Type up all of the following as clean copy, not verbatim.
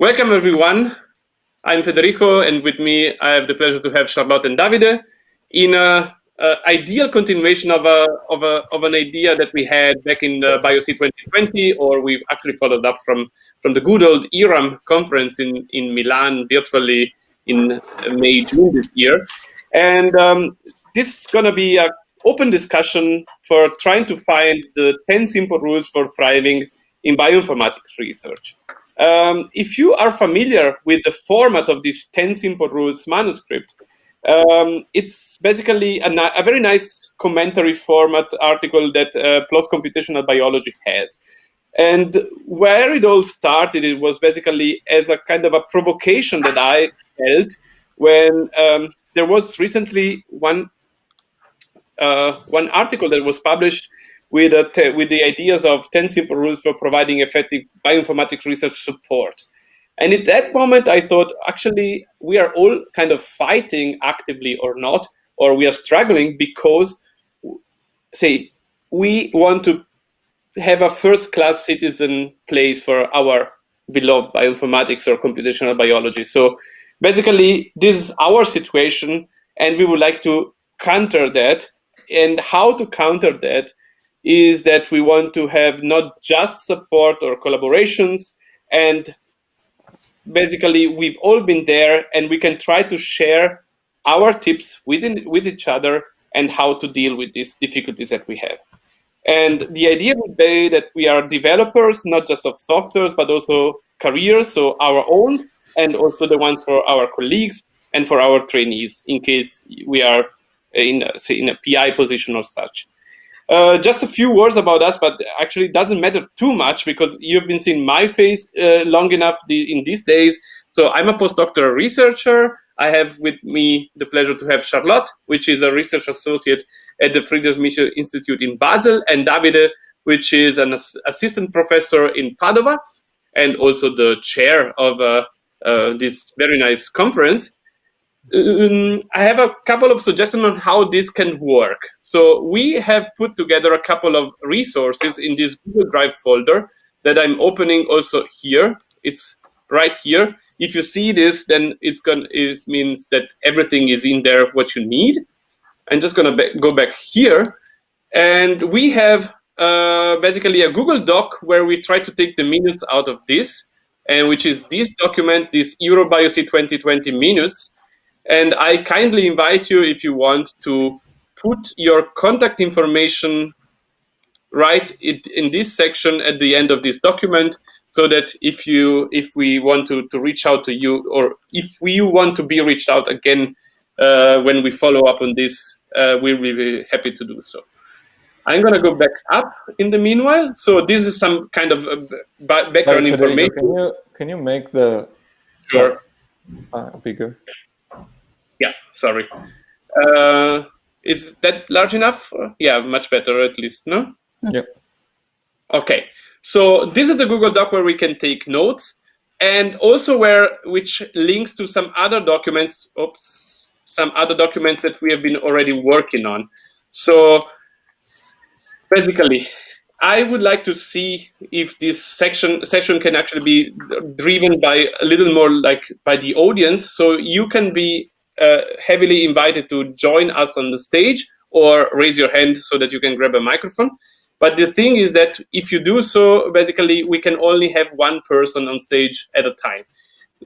Welcome, everyone. I'm Federico, and with me, I have the pleasure to have Charlotte and Davide in a ideal continuation of an idea that we had back in the BioC 2020, or we've actually followed up from the good old IRAM conference in Milan virtually in May, June this year. And this is going to be an open discussion for trying to find the 10 simple rules for thriving in bioinformatics research. If you are familiar with the format of this 10 simple rules manuscript, it's basically a very nice commentary format article that PLOS Computational Biology has. And where it all started, it was basically as a kind of a provocation that I felt when there was recently one article that was published with the ideas of 10 simple rules for providing effective bioinformatics research support. And at that moment, I thought, actually, we are all kind of fighting actively or not, or we are struggling because, say, we want to have a first-class citizen place for our beloved bioinformatics or computational biology. So basically, this is our situation, and we would like to counter that. And how to counter that is that we want to have not just support or collaborations, and basically we've all been there, and we can try to share our tips with each other and how to deal with these difficulties that we have. And the idea would be that we are developers, not just of softwares, but also careers, so our own, and also the ones for our colleagues and for our trainees, in case we are in a PI position or such. Just a few words about us, but actually it doesn't matter too much because you've been seeing my face long enough in these days. So I'm a postdoctoral researcher. I have with me the pleasure to have Charlotte, which is a research associate at the Friedrich Michel Institute in Basel, and Davide, which is an assistant professor in Padova, and also the chair of this very nice conference. I have a couple of suggestions on how this can work. So we have put together a couple of resources in this Google Drive folder that I'm opening also here. It's right here. If you see this, then it means that everything is in there what you need. I'm just going to go back here. And we have basically a Google Doc where we try to take the minutes out of this, and which is this document, this EuroBioC 2020 minutes. And I kindly invite you, if you want, to put your contact information right in this section at the end of this document, so that if we want to reach out to you, or if we want to be reached out again when we follow up on this, we'll be happy to do so. I'm going to go back up in the meanwhile. So this is some kind of background information. Can you make the bigger? Yeah, sorry. Is that large enough? Yeah, much better at least, no? Yep. Okay, so this is the Google Doc where we can take notes, and also which links to some other documents. Some other documents that we have been already working on. So basically, I would like to see if this session can actually be driven by a little more like by the audience, so you can be heavily invited to join us on the stage or raise your hand so that you can grab a microphone. But the thing is that if you do so, basically we can only have one person on stage at a time.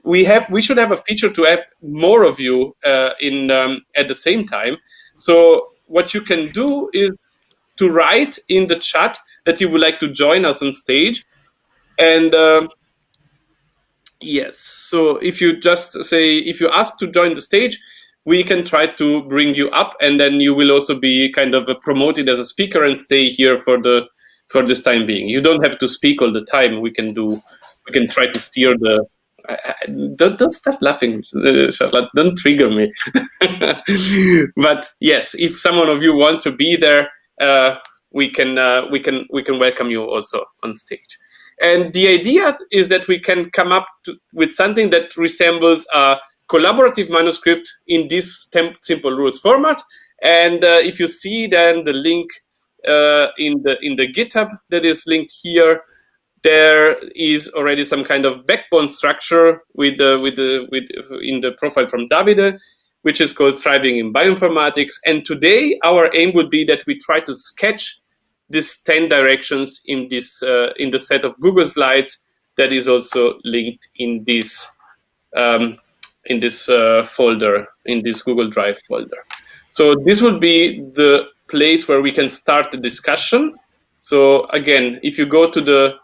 We should have a feature to have more of you at the same time. So what you can do is to write in the chat that you would like to join us on stage. And yes, so if you just say, if you ask to join the stage, we can try to bring you up, and then you will also be kind of promoted as a speaker and stay here for this time being. You don't have to speak all the time. We can try to steer the. Don't start laughing, Charlotte. Don't trigger me. But yes, if someone of you wants to be there, we can welcome you also on stage. And the idea is that we can come up with something that resembles a collaborative manuscript in this simple rules format. And if you see then the link in the GitHub that is linked here, There is already some kind of backbone structure in the profile from Davide, which is called Thriving in Bioinformatics. And today our aim would be that we try to sketch these 10 directions in the set of Google Slides that is also linked in this folder, in this Google Drive folder. So this would be the place where we can start the discussion. So again, if you go to the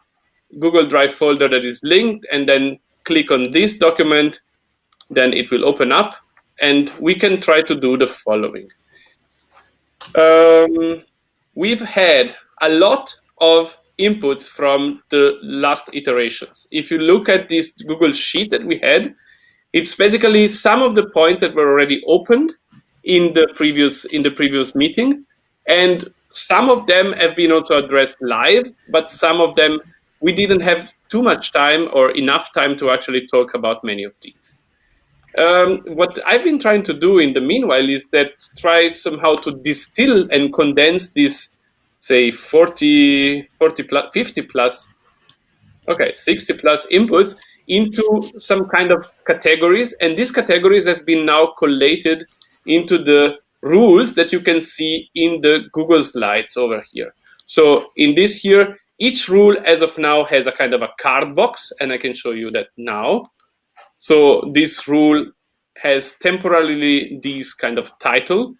Google Drive folder that is linked and then click on this document, then it will open up and we can try to do the following. We've had a lot of inputs from the last iterations. If you look at this Google Sheet that we had, it's basically some of the points that were already opened in the previous meeting, and some of them have been also addressed live, but some of them we didn't have too much time or enough time to actually talk about many of these. What I've been trying to do in the meanwhile is that try somehow to distill and condense this, say 40 plus, 50 plus, 60 plus inputs into some kind of categories. And these categories have been now collated into the rules that you can see in the Google Slides over here. So in this here, each rule as of now has a kind of a card box, and I can show you that now. So this rule has temporarily this kind of title.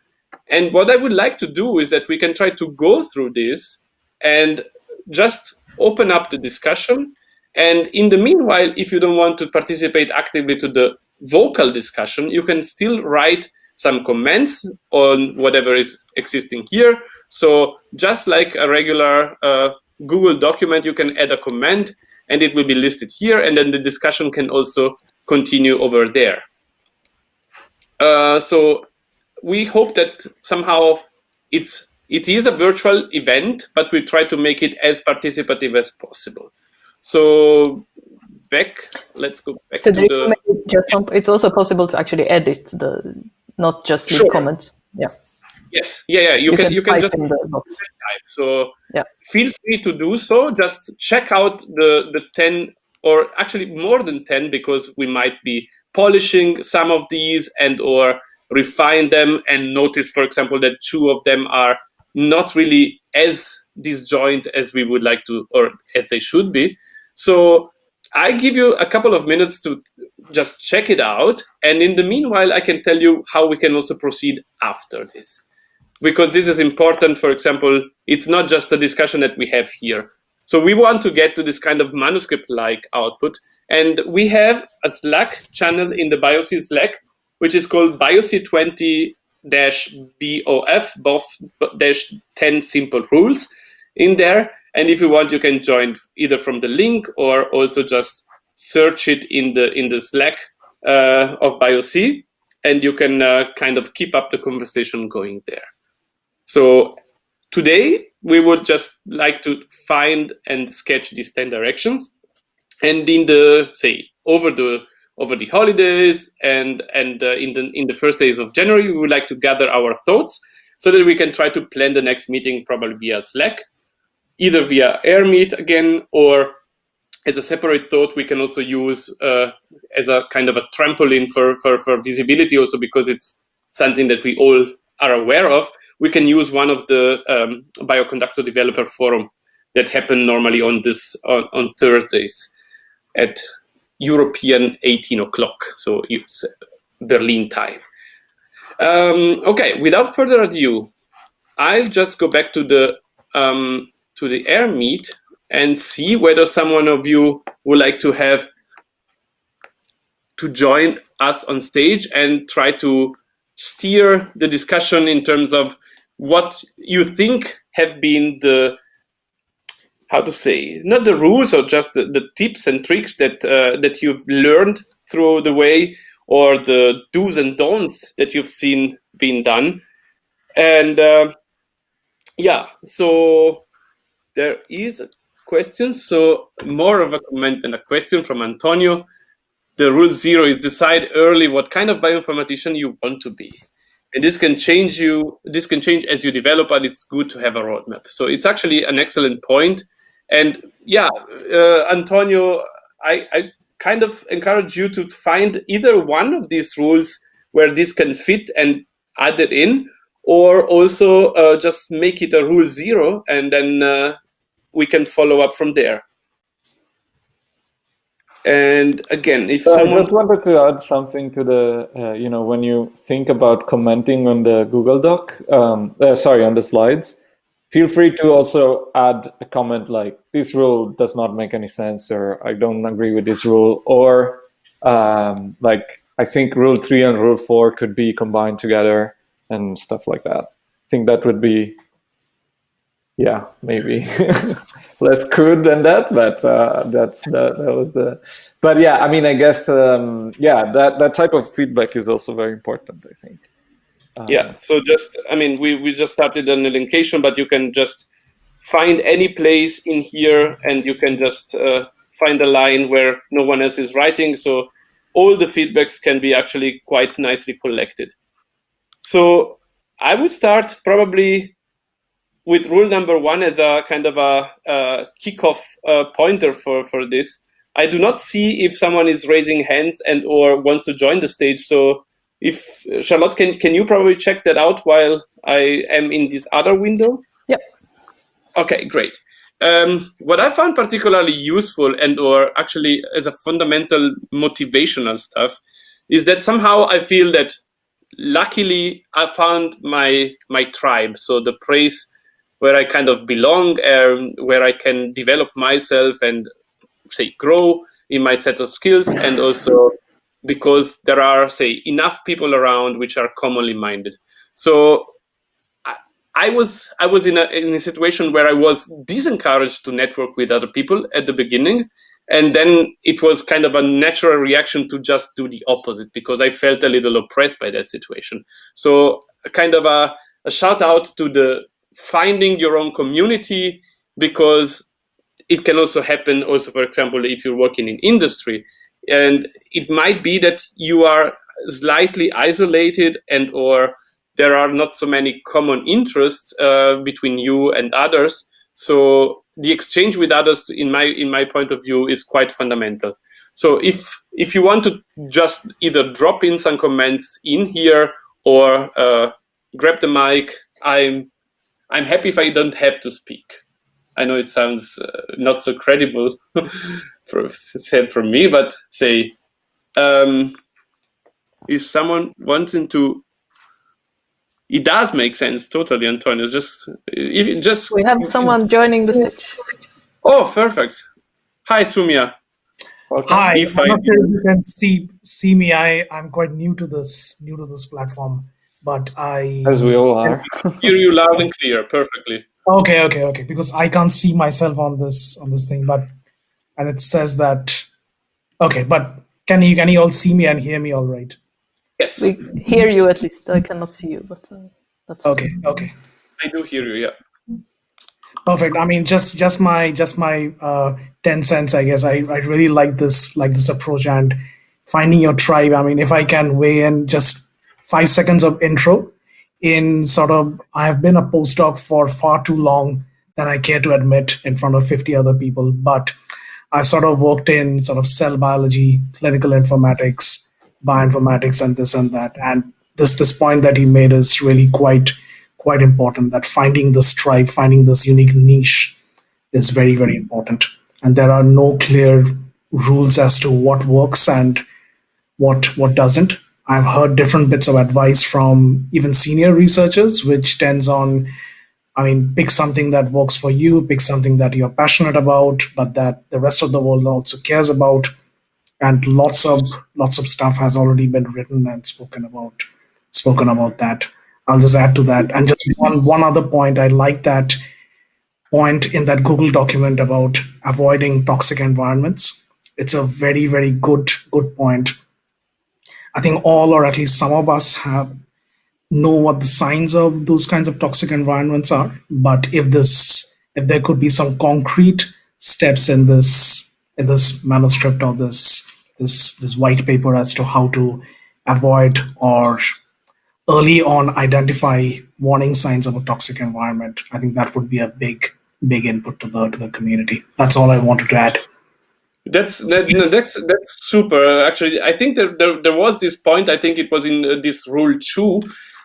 And what I would like to do is that we can try to go through this and just open up the discussion. And in the meanwhile, if you don't want to participate actively to the vocal discussion, you can still write some comments on whatever is existing here. So just like a regular Google document, you can add a comment and it will be listed here, and then the discussion can also continue over there. So we hope that somehow it is a virtual event, but we try to make it as participative as possible. So let's go back to the... It's also possible to actually edit not just leave comments. Yeah. Yes. Yeah. You can just type. So feel free to do so. Just check out the 10, or actually more than 10, because we might be polishing some of these and or refine them, and notice, for example, that 2 of them are not really as disjoint as we would like to, or as they should be. So I give you a couple of minutes to just check it out. And in the meanwhile, I can tell you how we can also proceed after this. Because this is important. For example, it's not just a discussion that we have here. So we want to get to this kind of manuscript-like output. And we have a Slack channel in the BioC Slack, which is called BioC20-BOF-10 simple rules in there. And if you want, you can join either from the link or also just search it in the Slack of BioC, and you can kind of keep up the conversation going there. So today we would just like to find and sketch these 10 directions, and in the over the holidays and in the first days of January, we would like to gather our thoughts so that we can try to plan the next meeting, probably via Slack, either via AirMeet again, or as a separate thought we can also use as a kind of a trampoline for visibility, also because it's something that we all are aware of. We can use one of the Bioconductor Developer Forum that happen normally on Thursdays at European 18 o'clock, so it's Berlin time. Okay, without further ado, I'll just go back to the AirMeet and see whether someone of you would like to join us on stage and try to steer the discussion in terms of what you think have been the, not the rules, or just the tips and tricks that you've learned through the way, or the do's and don'ts that you've seen being done. And so there is a question, so more of a comment than a question from Antonio. The rule 0 is decide early what kind of bioinformatician you want to be. And this can change as you develop, but it's good to have a roadmap. So it's actually an excellent point. And yeah, Antonio, I kind of encourage you to find either one of these rules where this can fit and add it in, or also just make it a rule 0, and then we can follow up from there. And again, if someone... I just wanted to add something to the, when you think about commenting on the Google Doc, on the slides, feel free to also add a comment like, this rule does not make any sense, or I don't agree with this rule, or like, I think rule 3 and rule 4 could be combined together and stuff like that. I think that would be, yeah, maybe less crude than that, but that was the. But yeah, I mean, I guess that type of feedback is also very important, I think. Yeah. So just, I mean, we just started an linkation, but you can just find any place in here, and you can just find a line where no one else is writing. So all the feedbacks can be actually quite nicely collected. So I would start probably with rule number 1 as a kind of a kickoff pointer for this. I do not see if someone is raising hands and or wants to join the stage. So if Charlotte, can you probably check that out while I am in this other window? Yep. Okay, great. What I found particularly useful and or actually as a fundamental motivational stuff is that somehow I feel that luckily I found my tribe. So the place where I kind of belong, where I can develop myself and say grow in my set of skills, and also because there are, say, enough people around which are commonly minded. So I was in a situation where I was disencouraged to network with other people at the beginning, and then it was kind of a natural reaction to just do the opposite because I felt a little oppressed by that situation. So kind of a shout out to the finding your own community, because it can also happen also, for example, if you're working in industry, and it might be that you are slightly isolated and or there are not so many common interests between you and others. So the exchange with others, in my point of view, is quite fundamental. So if you want to just either drop in some comments in here or grab the mic, I'm happy if I don't have to speak. I know it sounds not so credible said from me, but say if someone wanted to. It does make sense, totally, Antonio. We have someone joining the stage. Oh, perfect. Hi, Sumia. Okay. Hi. I'm not sure if you can see me. I'm quite new to this platform, but as we all are, hear you loud and clear, perfectly. Okay. Because I can't see myself on this thing, and it says that. Okay, but can you all see me and hear me all right? Yes. We hear you at least. I cannot see you, but that's okay. I do hear you, yeah. Perfect. I mean, just my 10 cents, I guess. I really like this approach and finding your tribe. I mean, if I can weigh in just 5 seconds of intro in sort of, I have been a postdoc for far too long than I care to admit in front of 50 other people, but I've sort of worked in sort of cell biology, clinical informatics, bioinformatics, and this and that. And this point that he made is really quite important, that finding this tribe, finding this unique niche is very, very important. And there are no clear rules as to what works and what doesn't. I've heard different bits of advice from even senior researchers, which tends on, pick something that works for you, pick something that you're passionate about, but that the rest of the world also cares about. And lots of stuff has already been written and spoken about that. I'll just add to that. And just one other point, I like that point in that Google document about avoiding toxic environments. It's a very, very good point. I think all, or at least some of us, know what the signs of those kinds of toxic environments are. But if there could be some concrete steps in this manuscript or this white paper as to how to avoid or early on identify warning signs of a toxic environment, I think that would be a big big input to the community. That's all I wanted to add. That's super. Actually, I think there was this point. I think it was in this rule 2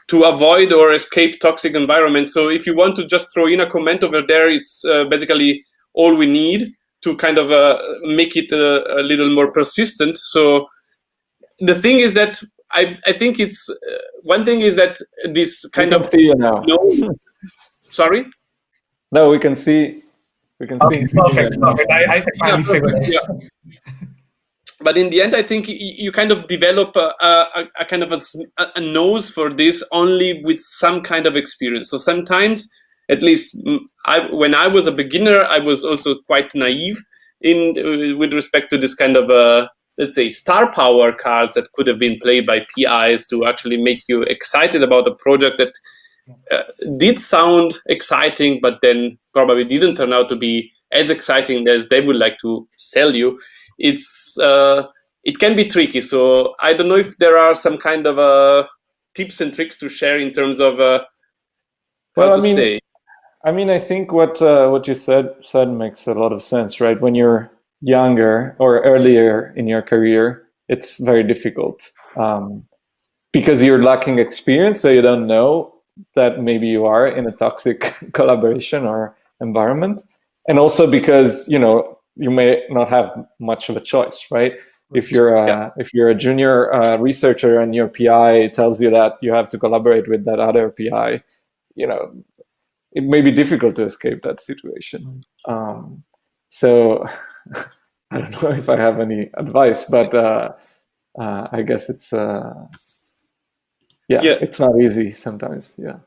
to avoid or escape toxic environments. So if you want to just throw in a comment over there, it's basically all we need to kind of make it a little more persistent. So the thing is that I think it's one thing is that this kind of see you now. Sorry. No, we can see. We can okay, see. Perfect. I finally figured it out. But in the end, I think you kind of develop a kind of a nose for this only with some kind of experience. So sometimes, at least when I was a beginner, I was also quite naive with respect to this kind of let's say star power cards that could have been played by PIs to actually make you excited about a project that did sound exciting, but then probably didn't turn out to be as exciting as they would like to sell you. It can be tricky. So I don't know if there are some kind of tips and tricks to share in terms of say. I mean, I think what you said makes a lot of sense, right? When you're younger or earlier in your career, it's very difficult because you're lacking experience, so you don't know that maybe you are in a toxic collaboration or environment, and also because you may not have much of a choice, right? If you're a junior researcher and your PI tells you that you have to collaborate with that other PI, it may be difficult to escape that situation. So I don't know if I have any advice, but I guess it's it's not easy sometimes. Yeah.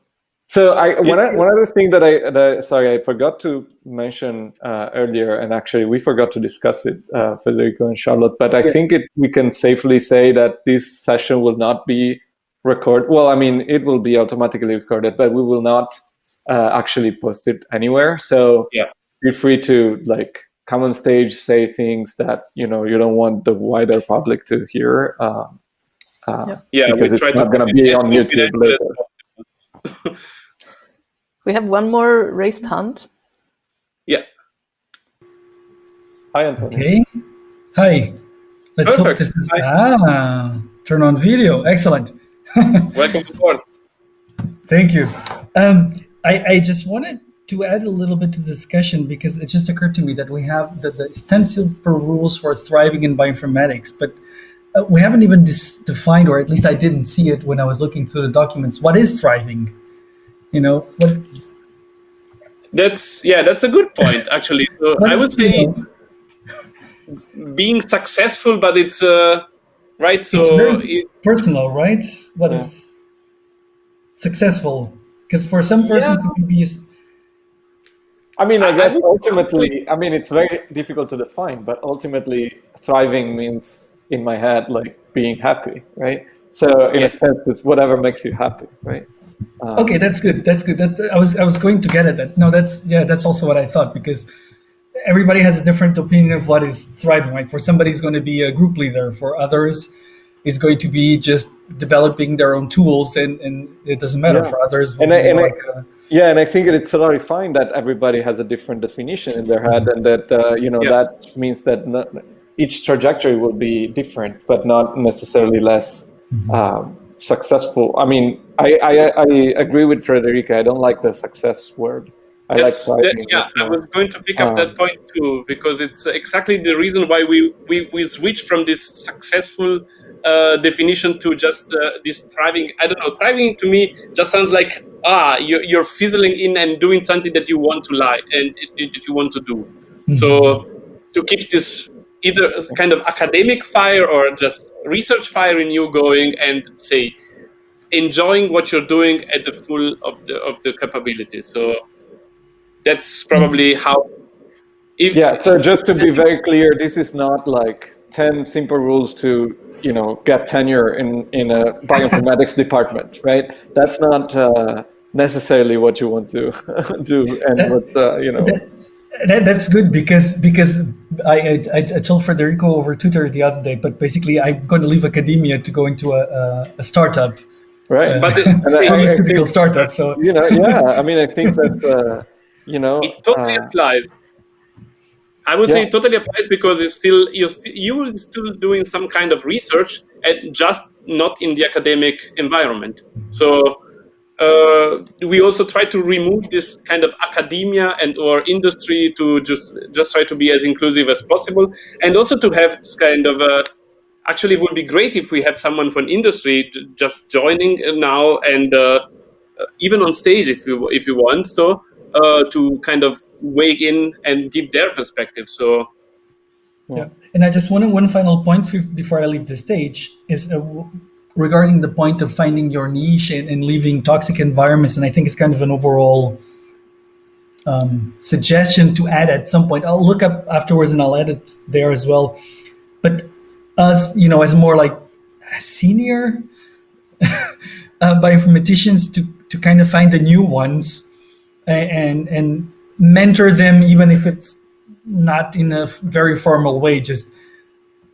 So one other thing that I forgot to mention earlier, and actually we forgot to discuss it, Federico and Charlotte, but I think we can safely say that this session will not be recorded. Well, I mean, it will be automatically recorded, but we will not actually post it anywhere. So feel free to come on stage, say things that you don't want the wider public to hear. Because it's not going to be on YouTube later. We have one more raised hand. Yeah. Hi, Antonio. Okay. Hi. Let's hope this is turn on video. Excellent. Welcome to board. Thank you. I just wanted to add a little bit to the discussion because it just occurred to me that we have the 10 simple rules for thriving in bioinformatics, but we haven't even defined, or at least I didn't see it when I was looking through the documents. What is thriving? What? That's a good point, actually. So I would say being successful, but it's right. So it's very personal, right? What is successful? Because for some person, it could be. I mean, I guess ultimately, it's very difficult to define, but ultimately, thriving means, in my head, being happy, right? So in a sense, it's whatever makes you happy, right? Okay, that's good. That's good. I was going to get at that. No, that's also what I thought, because everybody has a different opinion of what is thriving. Like for somebody, it's going to be a group leader. For others, it's going to be just developing their own tools, and it doesn't matter. For others, and I think it's totally fine that everybody has a different definition in their head, and that that means that each trajectory will be different, but not necessarily less successful. I mean, I agree with Frederica. I don't like the success word. I was going to pick up that point too, because it's exactly the reason why we switched from this successful definition to just this thriving. I don't know. Thriving to me just sounds like you're fizzling in and doing something that you want to like and that you want to do. Mm-hmm. So to keep this either kind of academic fire or just research fire in you going, and say enjoying what you're doing at the full of the capabilities. So that's probably how. So just to be very clear, this is not like 10 simple rules to get tenure in a bioinformatics department, right? That's not necessarily what you want to do, and That's good because I told Federico over Twitter the other day, but basically I'm going to leave academia to go into a startup, right? But a pharmaceutical startup. So I mean, I think that you know, It totally applies. I would say it totally applies because it's still you're still doing some kind of research, and just not in the academic environment. So we also try to remove this kind of academia and or industry to just try to be as inclusive as possible, and also to have this kind of actually it would be great if we have someone from industry just joining now and even on stage if you want, so to kind of weigh in and give their perspective. So yeah, and I just wanted one final point before I leave the stage is regarding the point of finding your niche and leaving toxic environments. And I think it's kind of an overall suggestion to add at some point. I'll look up afterwards and I'll add it there as well. But us, you know, as more like senior bioinformaticians to kind of find the new ones and mentor them, even if it's not in a very formal way, just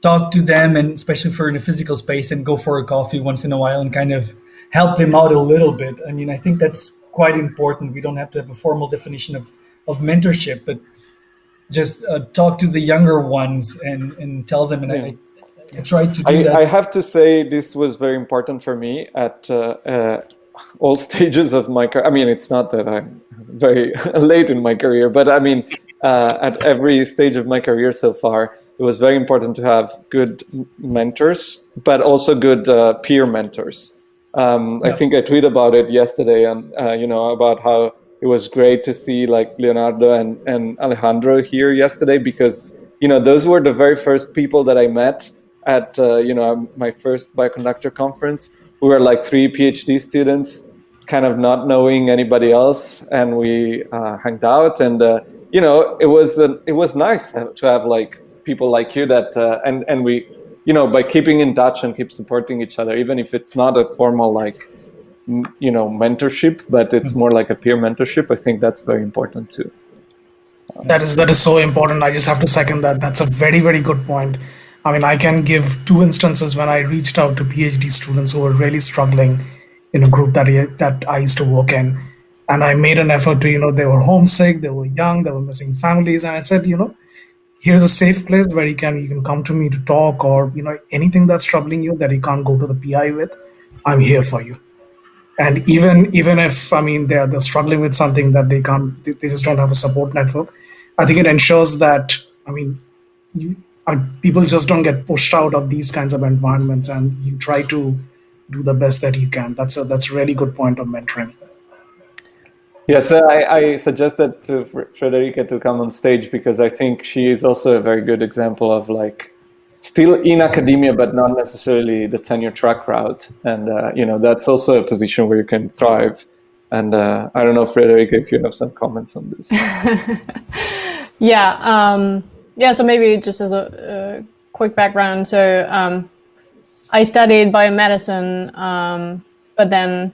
talk to them, and especially for in a physical space, and go for a coffee once in a while and kind of help them out a little bit. I mean, I think that's quite important. We don't have to have a formal definition of mentorship, but just talk to the younger ones and tell them. And I tried to do that. I have to say this was very important for me at all stages of my career. I mean, it's not that I'm very late in my career, but I mean, at every stage of my career so far, it was very important to have good mentors, but also good peer mentors. I think I tweeted about it yesterday, and you know, about how it was great to see like Leonardo and Alejandro here yesterday, because you know, those were the very first people that I met at you know, my first bioconductor conference. We were like 3 PhD students, kind of not knowing anybody else, and we hanged out, and you know, it was nice to have like people like you that and we, you know, by keeping in touch and keep supporting each other, even if it's not a formal like, you know, mentorship, but it's more like a peer mentorship. I think that's very important too. That is so important. I just have to second that. That's a very, very good point. I mean, I can give 2 instances when I reached out to PhD students who were really struggling in a group that I used to work in. And I made an effort to, you know, they were homesick, they were young, they were missing families. And I said, you know, here's a safe place where you can come to me to talk, or, you know, anything that's troubling you that you can't go to the PI with, I'm here for you. And even if, I mean, they're struggling with something that they just don't have a support network, I think it ensures that, I mean, people just don't get pushed out of these kinds of environments, and you try to do the best that you can. That's a really good point of mentoring. Yes, I suggested to Frederica to come on stage because I think she is also a very good example of like still in academia, but not necessarily the tenure track route. And, you know, that's also a position where you can thrive. And I don't know, Frederica, if you have some comments on this. Yeah, so maybe just as a quick background. So I studied biomedicine, but then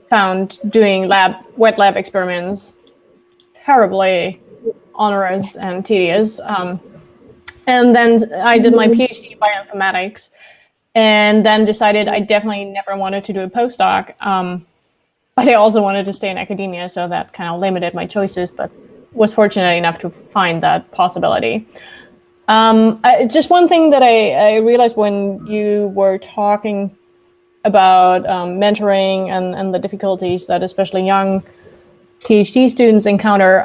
found doing wet lab experiments terribly onerous and tedious. And then I did my PhD in bioinformatics, and then decided I definitely never wanted to do a postdoc. But I also wanted to stay in academia, so that kind of limited my choices, but was fortunate enough to find that possibility. Just one thing that I realized when you were talking about mentoring and the difficulties that especially young PhD students encounter,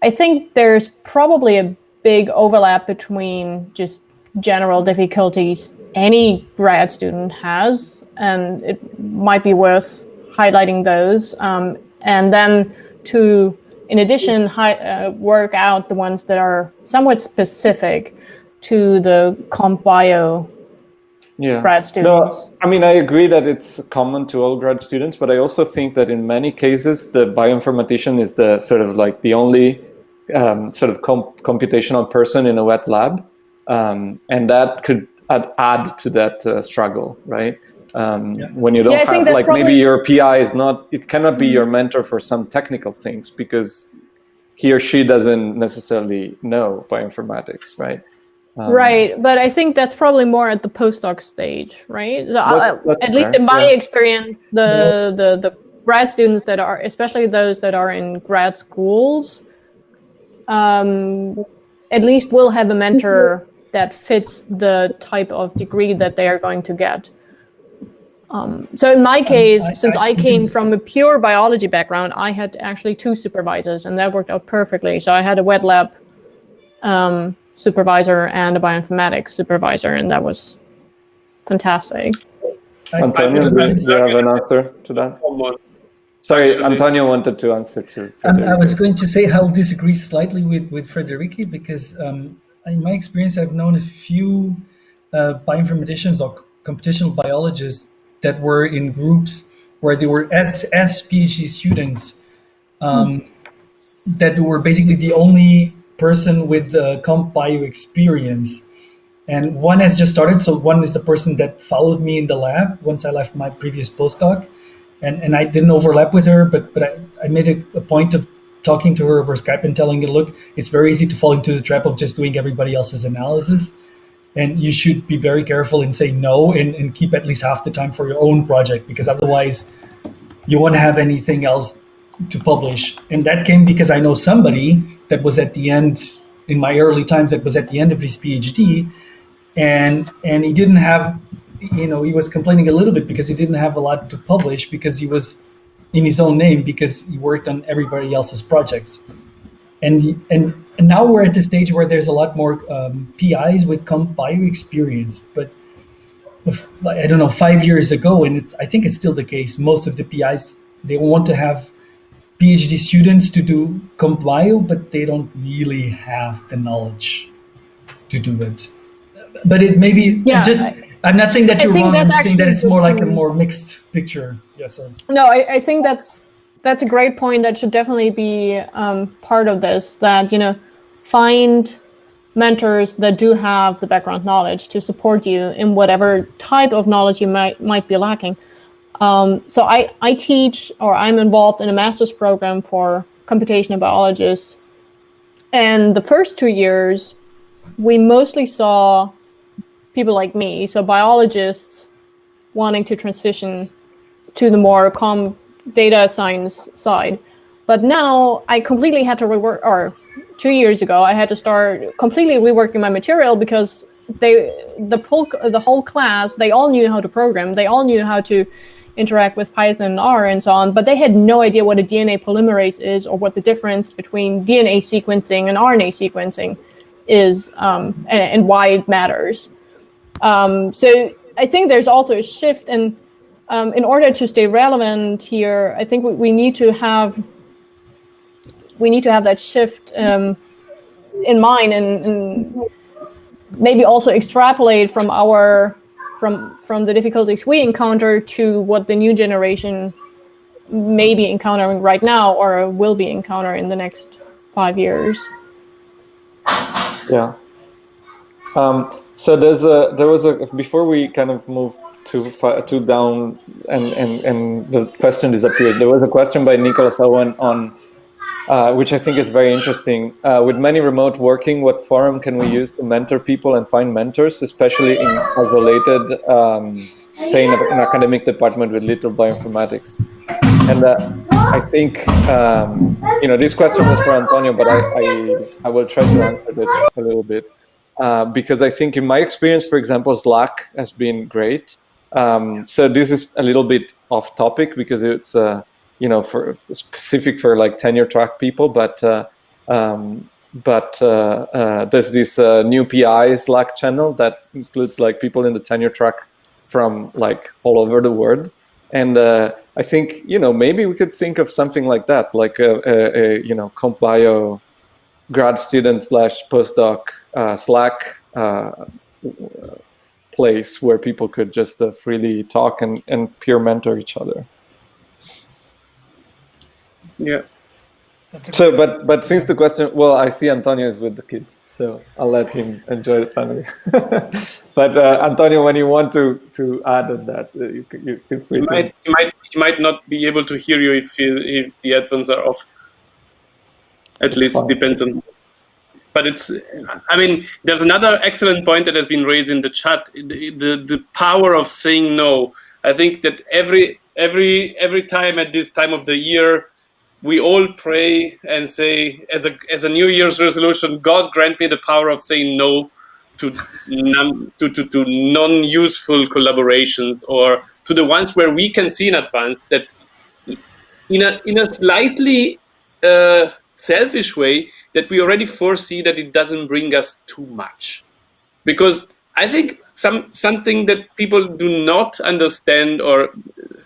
I think there's probably a big overlap between just general difficulties any grad student has, and it might be worth highlighting those, and then to, in addition, work out the ones that are somewhat specific to the comp bio grad students. No, I mean, I agree that it's common to all grad students, but I also think that in many cases, the bioinformatician is the sort of like the only sort of computational person in a wet lab. And that could add to that struggle, right? When you don't have, like, maybe your PI is not, it cannot be your mentor for some technical things because he or she doesn't necessarily know bioinformatics, right? Right, but I think that's probably more at the postdoc stage, right? So that's at least in my experience, the grad students that are, especially those that are in grad schools, at least will have a mentor that fits the type of degree that they are going to get. So in my case, since I came from a pure biology background, I had actually 2 supervisors, and that worked out perfectly. So I had a wet lab supervisor and a bioinformatics supervisor, and that was fantastic. Antonio, do you have an answer to that? Sorry, actually, Antonio wanted to answer too. I was going to say I'll disagree slightly with Frederici, because in my experience, I've known a few bioinformaticians or computational biologists that were in groups where they were as PhD students, that were basically the only person with comp bio experience. And one has just started. So one is the person that followed me in the lab once I left my previous postdoc. And I didn't overlap with her, but I made a point of talking to her over Skype and telling her, look, it's very easy to fall into the trap of just doing everybody else's analysis. And you should be very careful and say no and keep at least half the time for your own project, because otherwise you won't have anything else to publish. And that came because I know somebody that was at the end, in my early times, that was at the end of his PhD, and he didn't have, he was complaining a little bit because he didn't have a lot to publish because he was in his own name, because he worked on everybody else's projects. And now we're at the stage where there's a lot more PIs with comp bio experience. But I don't know, 5 years ago, and I think it's still the case, most of the PIs, they want to have PhD students to do comp bio, but they don't really have the knowledge to do it. But it may be I'm not saying that you're wrong. I'm just saying that it's more like a more mixed picture. Yes, sir. No, I think that's a great point. That should definitely be part of this. That find mentors that do have the background knowledge to support you in whatever type of knowledge you might be lacking. So I teach, or I'm involved in a master's program for computational biologists, and the first 2 years we mostly saw people like me, so biologists wanting to transition to the more data science side. But now I completely had to rework, or 2 years ago, I had to start completely reworking my material, because the whole class, they all knew how to program, they all knew how to interact with Python and R and so on, but they had no idea what a DNA polymerase is, or what the difference between DNA sequencing and RNA sequencing is, and why it matters. So I think there's also a shift, and in order to stay relevant here, I think we need to have that shift in mind, and maybe also extrapolate from the difficulties we encounter to what the new generation may be encountering right now, or will be encountering in the next 5 years. Yeah. So there was a before we kind of move to down and the question disappeared. There was a question by Nicholas Owen on which I think is very interesting. With many remote working, what forum can we use to mentor people and find mentors, especially in isolated, say in an academic department with little bioinformatics? And I think this question was for Antonio, but I will try to answer it a little bit. Because I think in my experience, for example, Slack has been great. So this is a little bit off topic because it's for specific for like tenure track people, but there's this new PI Slack channel that includes like people in the tenure track from like all over the world. And I think maybe we could think of something like that, like a comp bio grad student / postdoc Slack place where people could just freely talk and peer mentor each other. Yeah. So, but since the question, well, I see Antonio is with the kids, so I'll let him enjoy the family. But Antonio, when you want to add on that, you feel free. He might not be able to hear you if the headphones are off. At least fine. Depends on. But it's, I mean, there's another excellent point that has been raised in the chat, the power of saying no. I think that every time at this time of the year, we all pray and say, as a New Year's resolution, God grant me the power of saying no to non-useful collaborations, or to the ones where we can see in advance that in a slightly selfish way, that we already foresee that it doesn't bring us too much. Because I think something that people do not understand or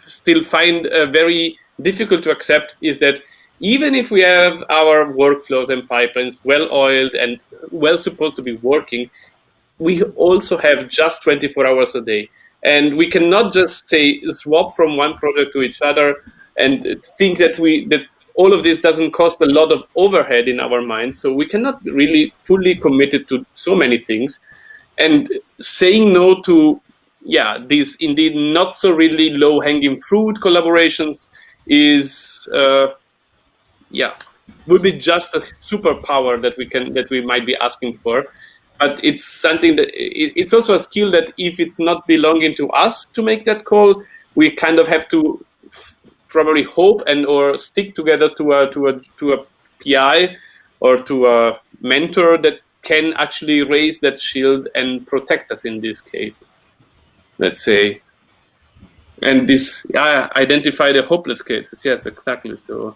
still find very difficult to accept is that even if we have our workflows and pipelines well-oiled and well supposed to be working, we also have just 24 hours a day. And we cannot just say swap from one project to each other and think that all of this doesn't cost a lot of overhead in our minds. So we cannot really fully commit it to so many things. And saying no to, these indeed not so really low-hanging fruit collaborations is, would be just a superpower that we might be asking for. But it's something that it's also a skill that if it's not belonging to us to make that call, we kind of have to probably hope or stick together to a PI or to a mentor that can actually raise that shield and protect us in these cases, let's say. And this, identify the hopeless cases. Yes, exactly. So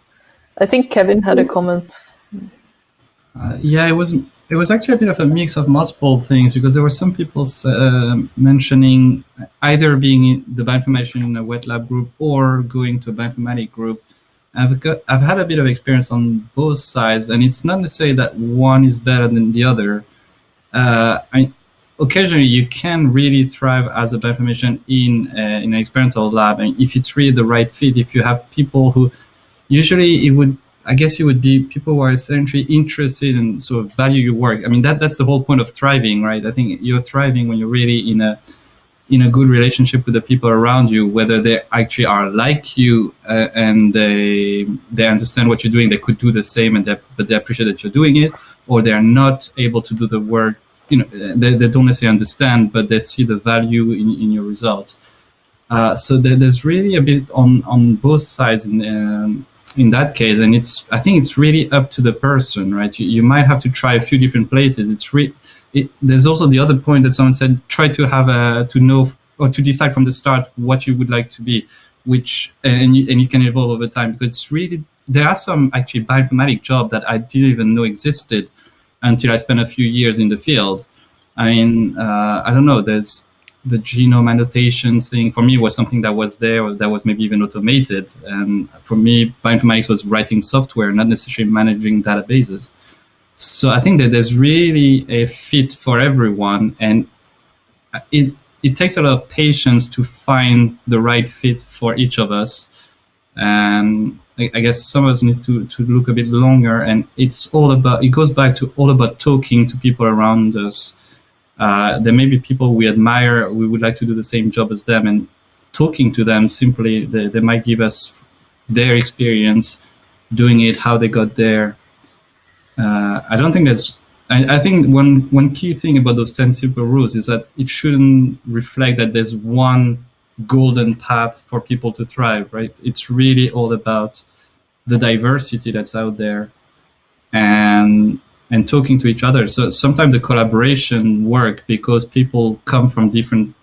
I think Kevin had a comment. It was actually a bit of a mix of multiple things, because there were some people mentioning either being in the bioinformation in a wet lab group or going to a bioinformatic group. I've had a bit of experience on both sides, and it's not necessarily that one is better than the other. Occasionally, you can really thrive as a bioinformation in an experimental lab, and if it's really the right fit, if you have people who usually it would be people who are essentially interested and sort of value your work. I mean, that's the whole point of thriving, right? I think you're thriving when you're really in a good relationship with the people around you, whether they actually are like you and they understand what you're doing. They could do the same, but they appreciate that you're doing it, or they are not able to do the work. They don't necessarily understand, but they see the value in your results. So there's really a bit on both sides in that case, and I think it's really up to the person, right? You might have to try a few different places. There's also the other point that someone said: try to know or to decide from the start what you would like to be, and it can evolve over time, because it's really, there are some actually bioinformatic jobs that I didn't even know existed until I spent a few years in the field. I mean, I don't know. There's the genome annotations thing for me was something that was there, or that was maybe even automated. And for me, bioinformatics was writing software, not necessarily managing databases. So I think that there's really a fit for everyone, and it takes a lot of patience to find the right fit for each of us. And I guess some of us need to look a bit longer, and it goes back to all about talking to people around us. There may be people we admire, we would like to do the same job as them, and talking to them simply, they might give us their experience doing it, how they got there. I don't think I think one key thing about those 10 simple rules is that it shouldn't reflect that there's one golden path for people to thrive, right? It's really all about the diversity that's out there and talking to each other. So sometimes the collaboration work because people come from different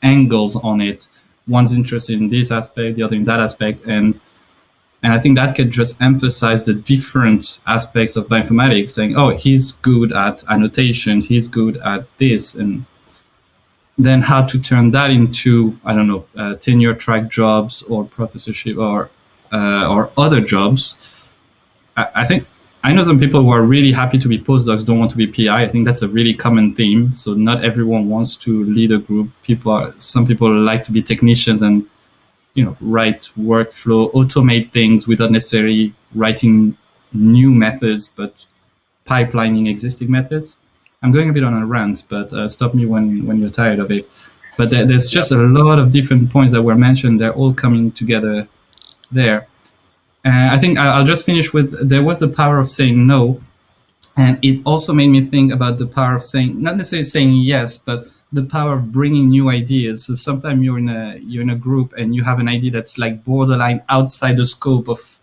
angles on it. One's interested in this aspect, the other in that aspect, and I think that can just emphasize the different aspects of bioinformatics, saying, oh, he's good at annotations, he's good at this, and then how to turn that into, I don't know, tenure track jobs or professorship or other jobs. I know some people who are really happy to be postdocs, don't want to be PI. I think that's a really common theme. So not everyone wants to lead a group. Some people like to be technicians and, write workflow, automate things without necessarily writing new methods, but pipelining existing methods. I'm going a bit on a rant, but stop me when you're tired of it. But there's just a lot of different points that were mentioned. They're all coming together there. I think I'll just finish with, there was the power of saying no. And it also made me think about the power of saying, not necessarily saying yes, but the power of bringing new ideas. So sometimes you're in a group and you have an idea that's like borderline outside the scope of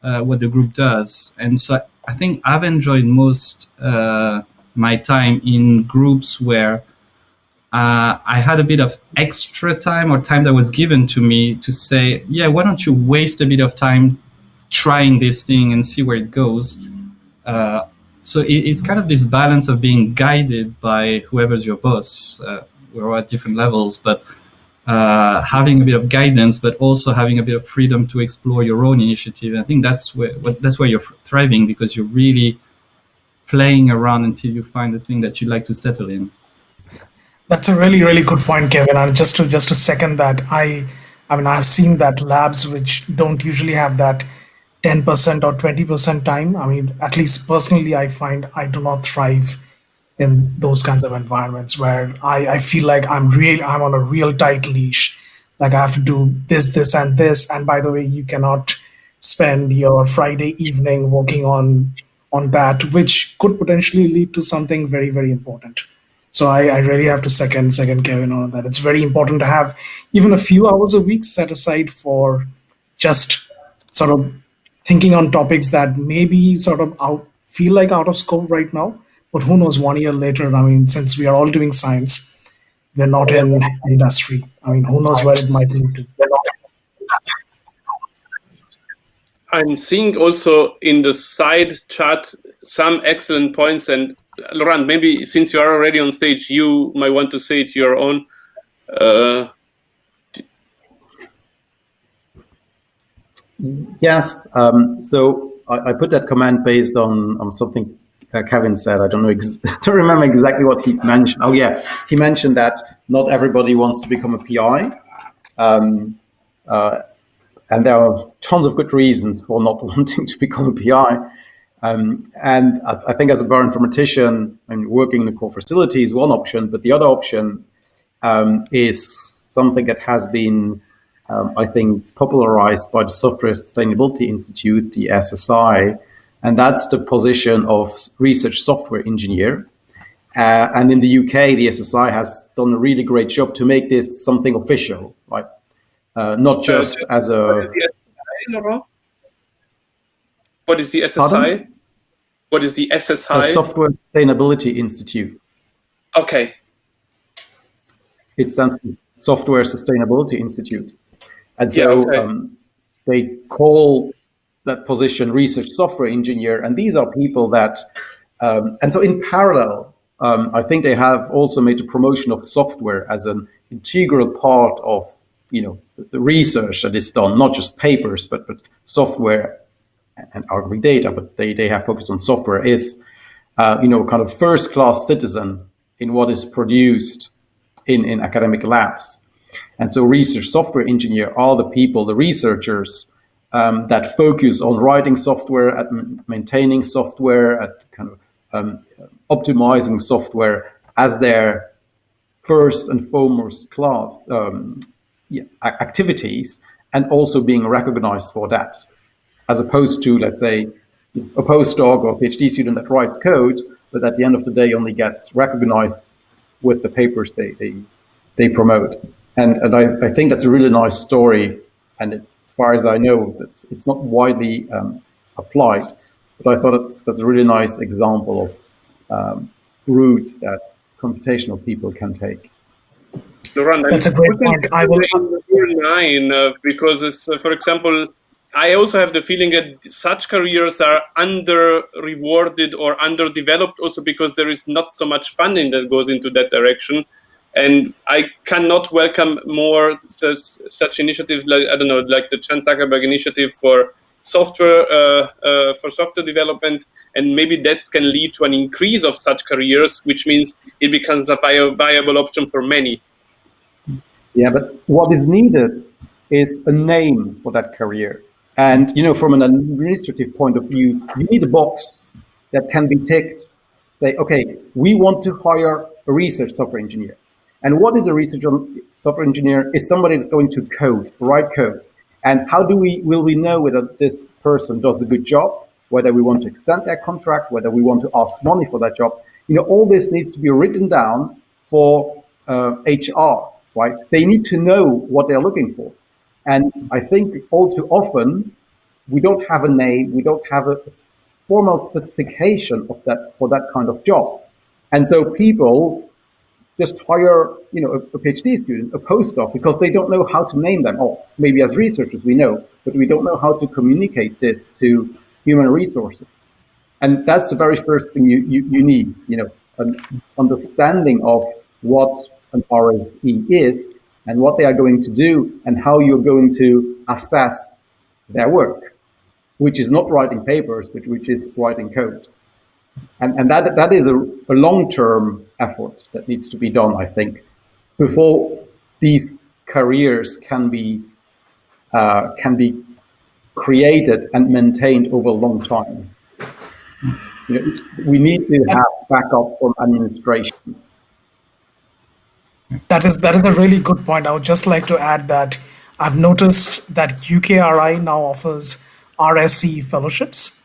what the group does. And so I think I've enjoyed most my time in groups where I had a bit of extra time, or time that was given to me to say, yeah, why don't you waste a bit of time trying this thing and see where it goes. So it's kind of this balance of being guided by whoever's your boss. We're all at different levels, but having a bit of guidance, but also having a bit of freedom to explore your own initiative. I think that's where you're thriving, because you're really playing around until you find the thing that you like to settle in. That's a really, really good point, Kevin. And just to second that, I mean, I've seen that labs which don't usually have that 10% or 20% time. I mean, at least personally, I find I do not thrive in those kinds of environments where I feel like I'm on a real tight leash. Like I have to do this, this, and this. And by the way, you cannot spend your Friday evening working on that, which could potentially lead to something very, very important. So I really have to second Kevin on that. It's very important to have even a few hours a week set aside for just sort of thinking on topics that maybe sort of feel like out of scope right now. But who knows, 1 year later, I mean, since we are all doing science, we're not in industry. I mean, who knows where it might lead to. I'm seeing also in the side chat some excellent points. And Laurent, maybe since you are already on stage, you might want to say it your own. Yes. So I put that comment based on something Kevin said. I don't know. Don't remember exactly what he mentioned. Oh yeah, he mentioned that not everybody wants to become a PI, and there are tons of good reasons for not wanting to become a PI. And I think as a bioinformatician, I mean, working in a core facility is one option, but the other option is something that has been, I think, popularized by the Software Sustainability Institute, the SSI, and that's the position of research software engineer. And in the UK, the SSI has done a really great job to make this something official, right? Not just as a... What is the SSI? Pardon? What is the SSI? Software Sustainability Institute. Okay. It stands for Software Sustainability Institute. And so they call that position research software engineer. And these are people that, and so in parallel, I think they have also made the promotion of software as an integral part of, the research that is done, not just papers, but software and arguably data, but they have focused on software is, kind of first-class citizen in what is produced in academic labs. And so research software engineer are the people, the researchers that focus on writing software, at maintaining software, at kind of optimizing software as their first and foremost class activities, and also being recognized for that, as opposed to, let's say, a postdoc or a PhD student that writes code, but at the end of the day only gets recognized with the papers they promote. And I think that's a really nice story. And as far as I know, it's not widely applied, but I thought that's a really nice example of routes that computational people can take. Laurent, that's a great point. I will because it's, for example, I also have the feeling that such careers are under-rewarded or underdeveloped also because there is not so much funding that goes into that direction. And I cannot welcome more such initiatives like, I don't know, like the Chan Zuckerberg initiative for software development, and maybe that can lead to an increase of such careers, which means it becomes a viable option for many. Yeah, but what is needed is a name for that career. And, from an administrative point of view, you need a box that can be ticked. Say, okay, we want to hire a research software engineer. And what is a research software engineer? Is somebody that's going to write code. And how will we know whether this person does a good job? whether we want to extend their contract, whether we want to ask money for that job. All this needs to be written down for HR, right? They need to know what they're looking for. And I think all too often, we don't have a name, we don't have a formal specification of that for that kind of job. And so people just hire, a PhD student, a postdoc, because they don't know how to name them. Or maybe as researchers we know, but we don't know how to communicate this to human resources. And that's the very first thing you need, an understanding of what an RSE is and what they are going to do and how you're going to assess their work, which is not writing papers, but which is writing code. And that is a long-term effort that needs to be done, I think, before these careers can be created and maintained over a long time. We need to have backup from administration. That is a really good point. I would just like to add that I've noticed that UKRI now offers RSE fellowships,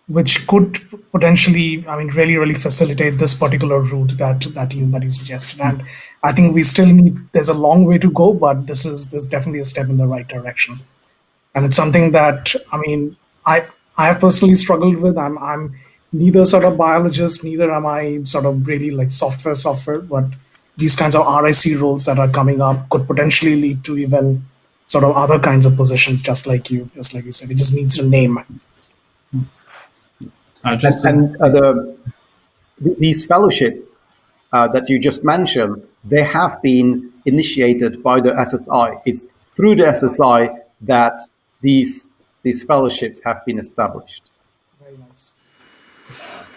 which could potentially, really, really facilitate this particular route that you suggested. And I think we still there's a long way to go, but there's definitely a step in the right direction. And it's something that, I have personally struggled with. I'm neither sort of biologist, neither am I sort of really like software, but these kinds of RSE roles that are coming up could potentially lead to even sort of other kinds of positions, just like you said. It just needs a name. These fellowships that you just mentioned, they have been initiated by the SSI. It's through the SSI that these fellowships have been established. Very nice.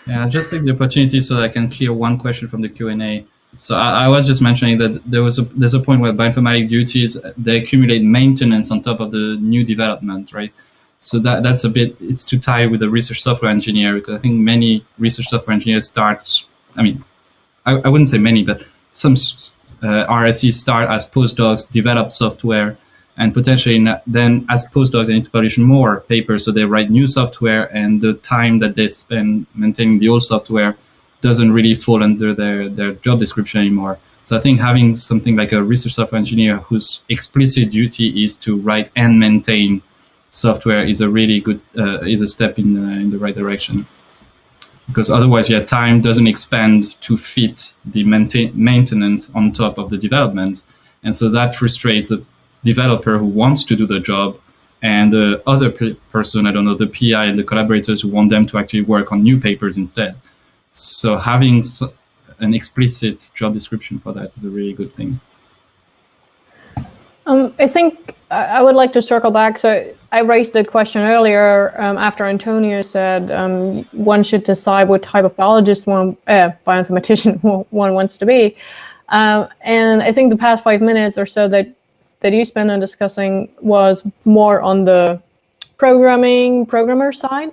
Yeah, I'll just take the opportunity so that I can clear one question from the Q&A. So I was just mentioning that there's a point where bioinformatics duties, they accumulate maintenance on top of the new development, right? So that's it's too tied with the research software engineer, because I think many research software engineers start, I wouldn't say many, but some RSEs start as postdocs, develop software, and potentially then as postdocs they need to publish more papers, so they write new software, and the time that they spend maintaining the old software doesn't really fall under their job description anymore. So I think having something like a research software engineer whose explicit duty is to write and maintain software is a really good is a step in the right direction. Because otherwise, time doesn't expand to fit the maintenance on top of the development, and so that frustrates the developer who wants to do the job, and the other person, the PI and the collaborators who want them to actually work on new papers instead. So having an explicit job description for that is a really good thing. I think I would like to circle back. So I raised the question earlier after Antonio said one should decide what type of biologist bioinformatician one wants to be. And I think the past 5 minutes or so that you spent on discussing was more on the programmer side.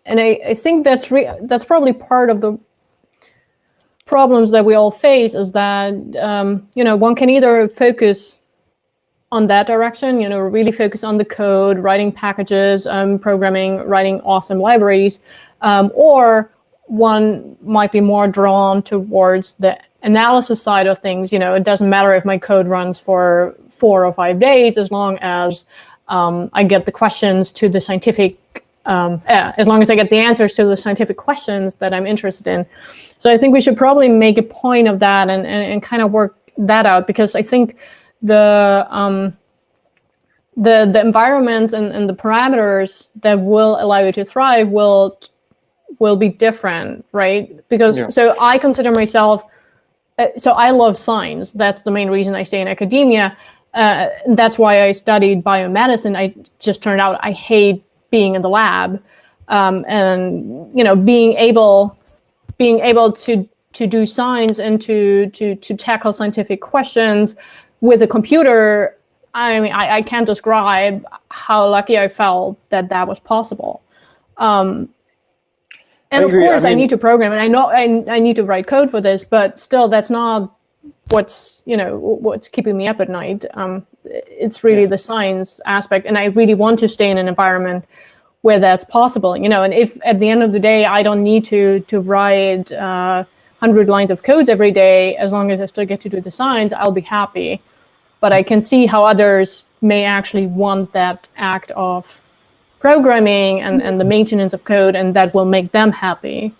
And I think that's probably part of the problems that we all face, is that one can either focus on that direction, really focus on the code, writing packages, programming, writing awesome libraries, or one might be more drawn towards the analysis side of things. It doesn't matter if my code runs for 4 or 5 days, as long as I get the questions to the scientific as long as I get the answers to the scientific questions that I'm interested in. So I think we should probably make a point of that and kind of work that out, because I think the environments and the parameters that will allow you to thrive will be different, right? Because so I consider myself, so I love science. That's the main reason I stay in academia. That's why I studied biomedicine. I just turned out I hate being in the lab, and being able to do science and to tackle scientific questions with a computer. I can't describe how lucky I felt that was possible. And of course, I need to program, and I know I need to write code for this, but still, that's not what's keeping me up at night. It's really the science aspect, and I really want to stay in an environment where that's possible, and if at the end of the day I don't need to write 100 lines of codes every day, as long as I still get to do the science, I'll be happy. But I can see how others may actually want that act of programming and the maintenance of code, and that will make them happy.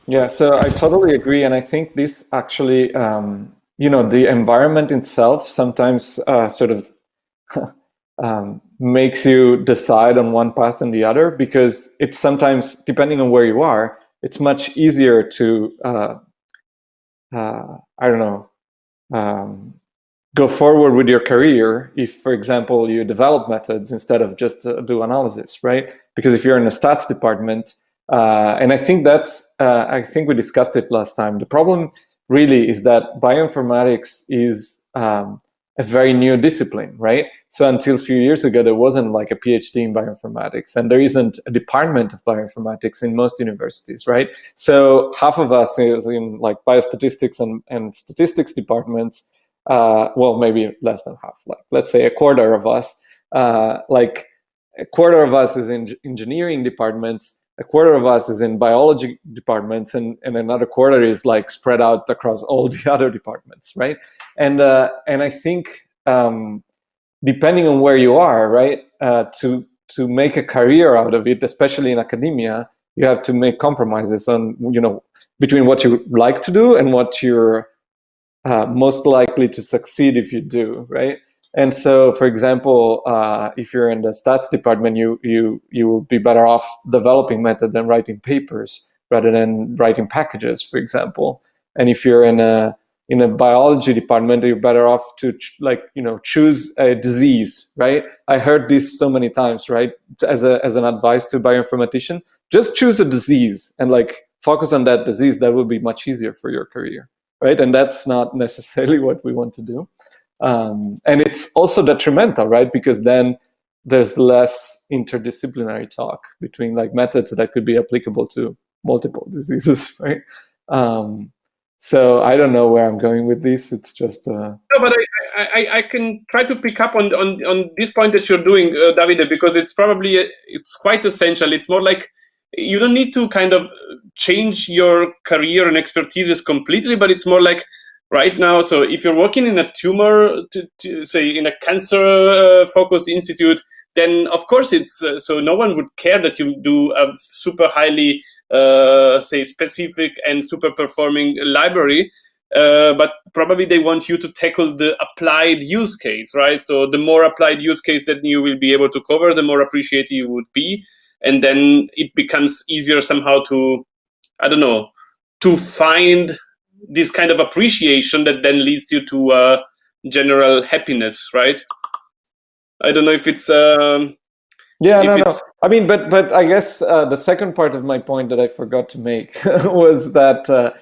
Yeah, so I totally agree. And I think this actually, the environment itself sometimes sort of makes you decide on one path and the other, because it's sometimes, depending on where you are, it's much easier to, go forward with your career if, for example, you develop methods instead of just do analysis, right? Because if you're in a stats department, and I think I think we discussed it last time, the problem really is that bioinformatics is a very new discipline, right? So until a few years ago, there wasn't like a PhD in bioinformatics, and there isn't a department of bioinformatics in most universities, right? So half of us is in like biostatistics and statistics departments. Well, maybe less than half, like let's say a quarter of us, like a quarter of us is in engineering departments, a quarter of us is in biology departments, and another quarter is like spread out across all the other departments, right? And I think depending on where you are, right, to make a career out of it, especially in academia, you have to make compromises on, between what you like to do and what you're most likely to succeed if you do, right? And so, for example, if you're in the stats department, you will be better off developing method than writing papers rather than writing packages, for example. And if you're in a biology department, you're better off to choose a disease, right? I heard this so many times, right? As an advice to a bioinformatician, just choose a disease and like focus on that disease. That will be much easier for your career, right? And that's not necessarily what we want to do. And it's also detrimental, right? Because then there's less interdisciplinary talk between like methods that could be applicable to multiple diseases, right? So I don't know where I'm going with this. It's just no, but I can try to pick up on this point that you're doing, Davide, because it's probably it's quite essential. It's more like you don't need to kind of change your career and expertise completely, but it's more like right now. So if you're working in a tumor, say in a cancer focused institute, then of course it's so no one would care that you do a super highly say specific and super performing library, but probably they want you to tackle the applied use case, right? So the more applied use case that you will be able to cover, the more appreciated you would be, and then it becomes easier somehow to, I don't know, to find this kind of appreciation that then leads you to general happiness, right? I don't know if it's no. I mean, but I guess the second part of my point that I forgot to make was that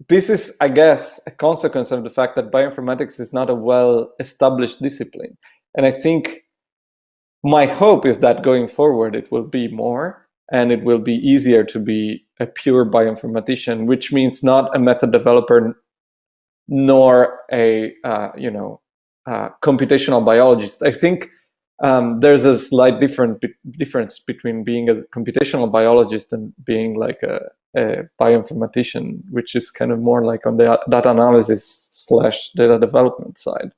this is, I guess, a consequence of the fact that bioinformatics is not a well-established discipline, and I think my hope is that going forward it will be more, and it will be easier to be a pure bioinformatician, which means not a method developer nor a computational biologist. I think there's a slight difference between being a computational biologist and being like a bioinformatician, which is kind of more like on the data analysis / data development side,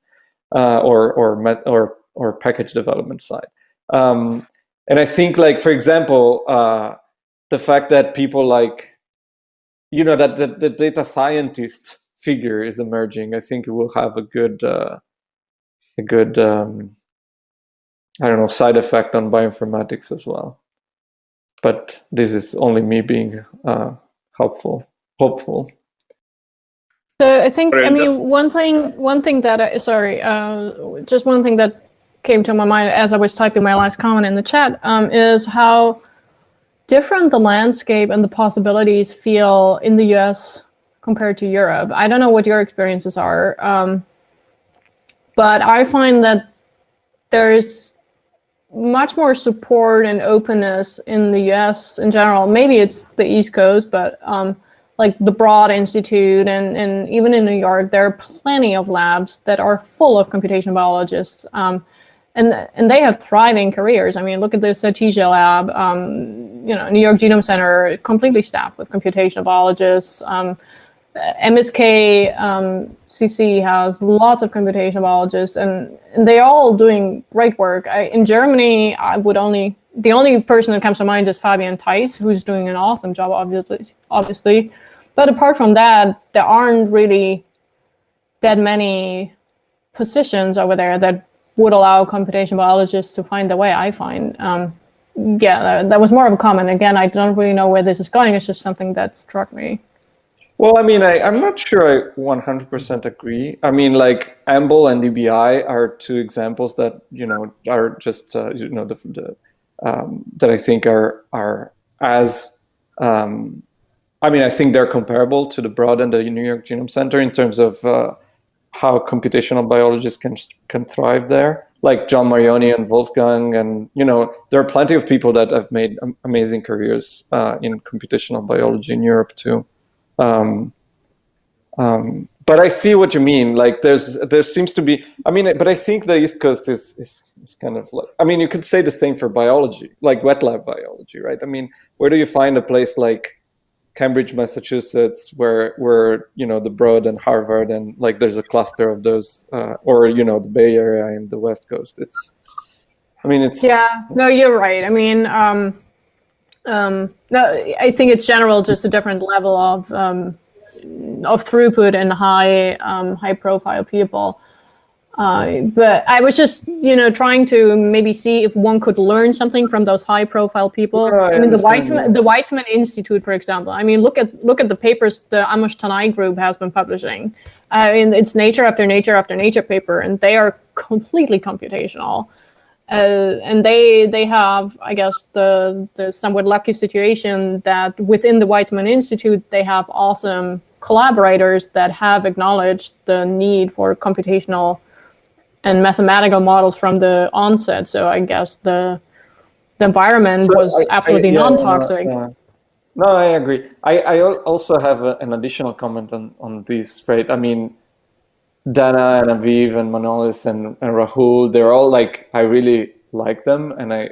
or package development side. And I think, like, for example, the fact that people like, that the data scientist figure is emerging, I think it will have a good side effect on bioinformatics as well. But this is only me being hopeful. So I think, one thing that just one thing that came to my mind as I was typing my last comment in the chat is how different the landscape and the possibilities feel in the US compared to Europe. I don't know what your experiences are, but I find that there's much more support and openness in the US in general. Maybe it's the East Coast, but like the Broad Institute and even in New York, there are plenty of labs that are full of computation biologists. and they have thriving careers. I mean, look at the Satija lab, New York Genome Center, completely staffed with computational biologists. MSK CC has lots of computational biologists, and they're all doing great work. In Germany, the only person that comes to mind is Fabian Theis, who's doing an awesome job, obviously. But apart from that, there aren't really that many positions over there that would allow computational biologists to find the way I find. That was more of a comment. Again, I don't really know where this is going. It's just something that struck me. Well, I mean, I'm not sure I 100% agree. I mean, like AMBL and DBI are two examples that are just that I think are as I mean, I think they're comparable to the Broad and the New York Genome Center in terms of how computational biologists can thrive there. Like John Marioni and Wolfgang, and there are plenty of people that have made amazing careers in computational biology in Europe too. But I see what you mean. Like there seems to be. I mean, but I think the East Coast is kind of like. I mean, you could say the same for biology, like wet lab biology, right? I mean, where do you find a place like Cambridge, Massachusetts, where the Broad and Harvard, and like there's a cluster of those, or the Bay Area and the West Coast? Yeah. No, you're right. I mean, no, I think it's general, just a different level of throughput and high profile people. But I was just, trying to maybe see if one could learn something from those high-profile people. Right, I mean, the Weizmann Institute, for example. I mean, look at the papers the Amos Tanai group has been publishing. I mean, it's nature after nature after nature paper, and they are completely computational. And they have, I guess, the somewhat lucky situation that within the Weizmann Institute, they have awesome collaborators that have acknowledged the need for computational and mathematical models from the onset. So I guess the environment was absolutely non-toxic. No, I agree. I also have an additional comment on this, right? I mean, Dana and Aviv and Manolis and Rahul, they're all like, I really like them, and I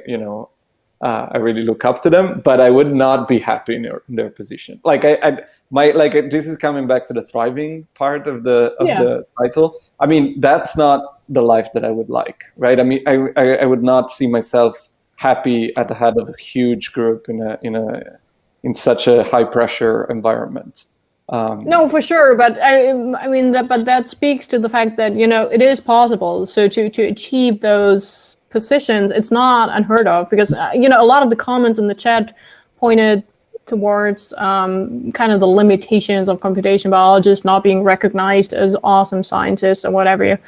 really look up to them, but I would not be happy in their position. Like this is coming back to the thriving part of the title. I mean, that's not the life that I would like, right? I mean, I would not see myself happy at the head of a huge group in such a high pressure environment. No, for sure, but I mean that speaks to the fact that it is possible. So to achieve those positions, it's not unheard of, because a lot of the comments in the chat pointed towards kind of the limitations of computation biologists not being recognized as awesome scientists or whatever.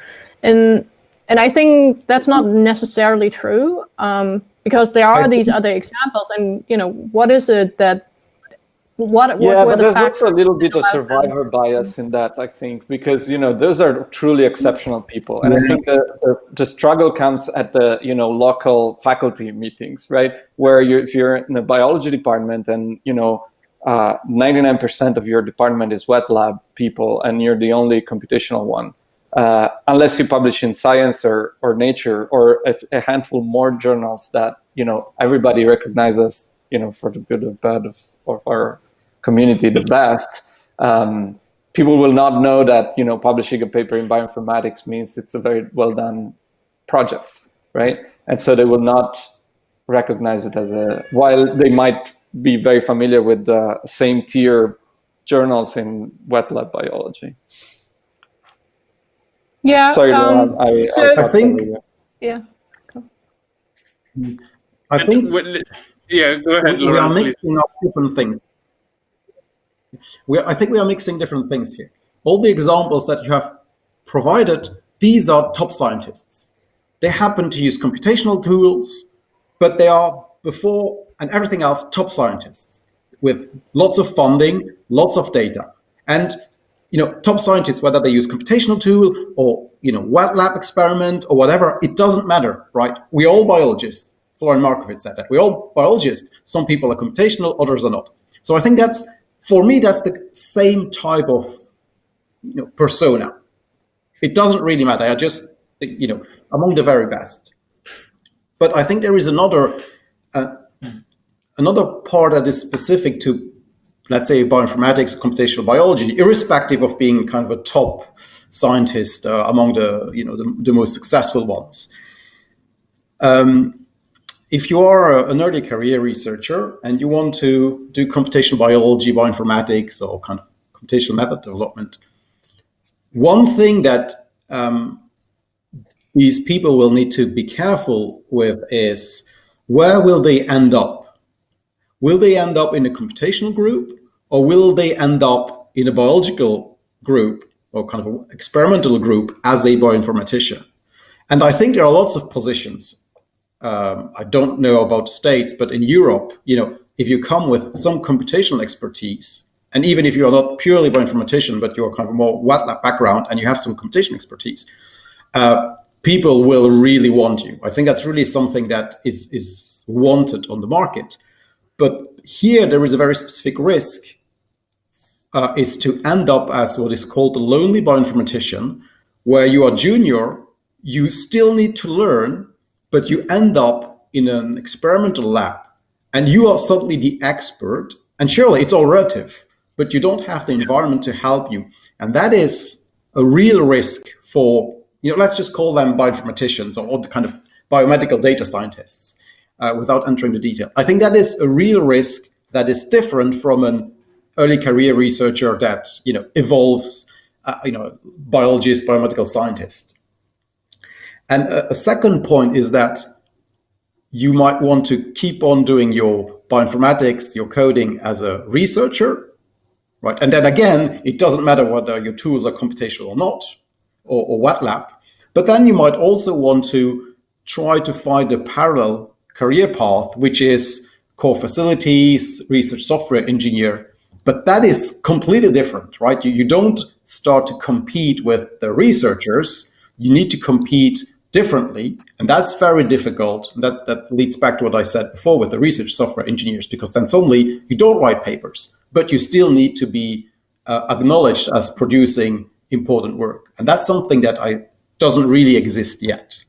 And I think that's not necessarily true, because there are these other examples, and what is it that what were the there's facts also a little bit of survivor bias in that, I think, because those are truly exceptional people, and I think the struggle comes at the local faculty meetings, right, where if you're in a biology department and 99% of your department is wet lab people, and you're the only computational one, unless you publish in Science or Nature or a handful more journals that everybody recognizes for the good or bad of our community the best, people will not know that publishing a paper in bioinformatics means it's a very well done project, right? And so they will not recognize it as while they might be very familiar with the same tier journals in wet lab biology. Yeah. Sorry, I think. Yeah. I think. Yeah, go ahead, We are Laurent, mixing up different things. I think we are mixing different things here. All the examples that you have provided, these are top scientists. They happen to use computational tools, but they are, before and everything else, top scientists with lots of funding, lots of data. And top scientists, whether they use computational tool or wet lab experiment or whatever, it doesn't matter, right? We're all biologists. Florian Markowitz said that. We're all biologists. Some people are computational, others are not. So I think for me, that's the same type of persona. It doesn't really matter. I just, among the very best. But I think there is another part that is specific to, let's say, bioinformatics, computational biology, irrespective of being kind of a top scientist among the most successful ones. If you are an early career researcher and you want to do computational biology, bioinformatics, or kind of computational method development, one thing that these people will need to be careful with is, where will they end up? Will they end up in a computational group, or will they end up in a biological group or kind of experimental group as a bioinformatician? And I think there are lots of positions. I don't know about the States, but in Europe, if you come with some computational expertise, and even if you are not purely bioinformatician, but you're kind of a more wet lab background and you have some computational expertise, people will really want you. I think that's really something that is wanted on the market. But here there is a very specific risk, is to end up as what is called a lonely bioinformatician, where you are junior, you still need to learn, but you end up in an experimental lab and you are suddenly the expert. And surely it's all relative, but you don't have the environment to help you. And that is a real risk for, let's just call them bioinformaticians or the kind of biomedical data scientists, without entering the detail. I think that is a real risk that is different from an early career researcher that, evolves, biologist, biomedical scientist. And a second point is that you might want to keep on doing your bioinformatics, your coding as a researcher, right? And then again, it doesn't matter whether your tools are computational or not, or wet lab. But then you might also want to try to find a parallel career path, which is core facilities, research software engineer. But that is completely different, right? You don't start to compete with the researchers. You need to compete differently, and that's very difficult. That leads back to what I said before with the research software engineers, because then suddenly you don't write papers, but you still need to be acknowledged as producing important work, and that's something that doesn't really exist yet.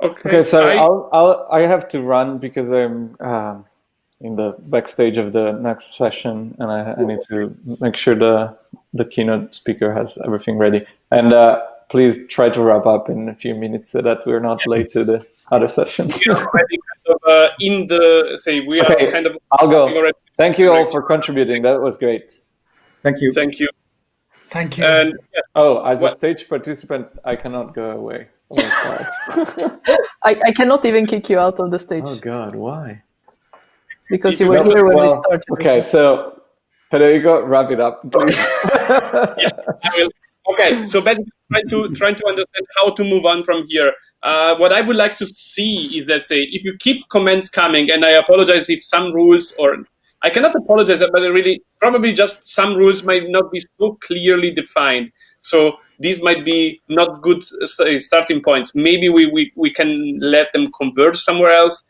Okay, so I have to run because I'm in the backstage of the next session, and I need to make sure the keynote speaker has everything ready. And please try to wrap up in a few minutes so that we're not late to the other session. We are already kind of we are kind of. I'll go. Thank you all for contributing. That was great. Thank you. Thank you. Thank you. And, as a stage participant, I cannot go away. Oh, I cannot even kick you out of the stage. Oh God, why? Because you were here when we started. Okay, so Federico, wrap it up, please. Yeah, I will. Okay, so basically trying to understand how to move on from here. What I would like to see is that, say, if you keep comments coming, and I apologize if some rules, or I cannot apologize, but really probably just some rules might not be so clearly defined. So these might be not good starting points. Maybe we can let them converge somewhere else.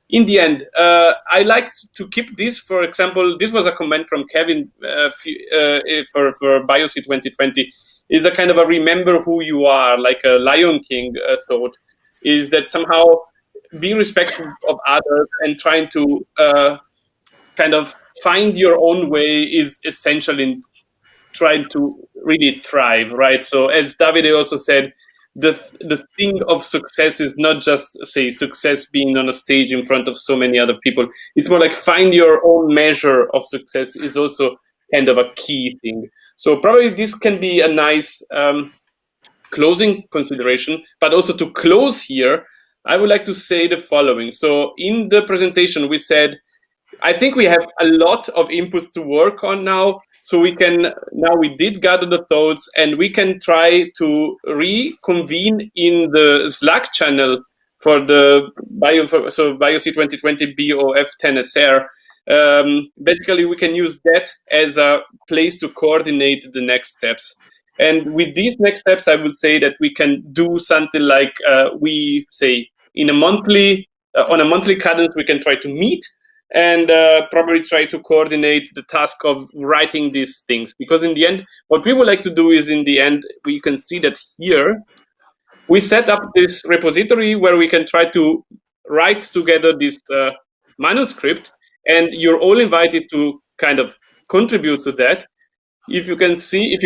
In the end, I like to keep this. For example, this was a comment from Kevin for BioC 2020. Is a kind of a remember who you are, like a Lion King thought, is that somehow be respectful of others and trying to kind of find your own way is essential in trying to really thrive, right? So as Davide also said, the thing of success is not just, say, success being on a stage in front of so many other people. It's more like find your own measure of success is also kind of a key thing. So probably this can be a nice closing consideration, but also to close here, I would like to say the following. So in the presentation, we said, I think we have a lot of inputs to work on now. So we did gather the thoughts, and we can try to reconvene in the Slack channel for the BioC 2020 BOF10SR. Basically, we can use that as a place to coordinate the next steps. And with these next steps, I would say that we can do something like we say on a monthly cadence, we can try to meet and probably try to coordinate the task of writing these things. Because in the end, what we would like to do is, in the end, we can see that here, we set up this repository where we can try to write together this manuscript, and you're all invited to kind of contribute to that. If you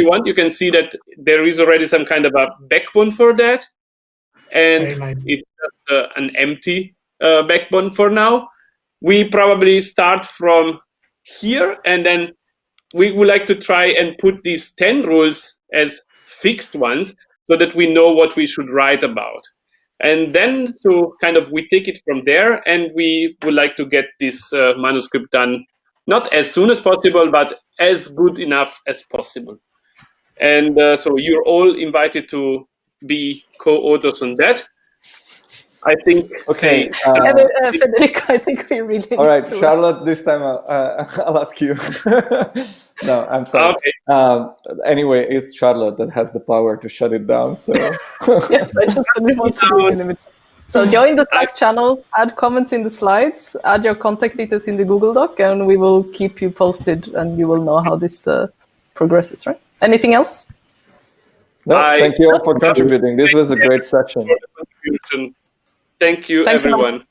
want, you can see that there is already some kind of a backbone for that, and nice. it's just an empty backbone for now. We probably start from here, and then we would like to try and put these 10 rules as fixed ones so that we know what we should write about. And then we take it from there, and we would like to get this manuscript done, not as soon as possible, but as good enough as possible. And so you're all invited to be co-authors on that. I think. Okay. Federico, I think we really. All right, Charlotte. This time I'll ask you. No, I'm sorry. Okay. Anyway, it's Charlotte that has the power to shut it down. So. Yes, I just didn't want to be limited. So join the Slack channel, add comments in the slides, add your contact details in the Google Doc, and we will keep you posted, and you will know how this progresses. Right? Anything else? No, thank you all for contributing. This was a great session. Thank you, everyone.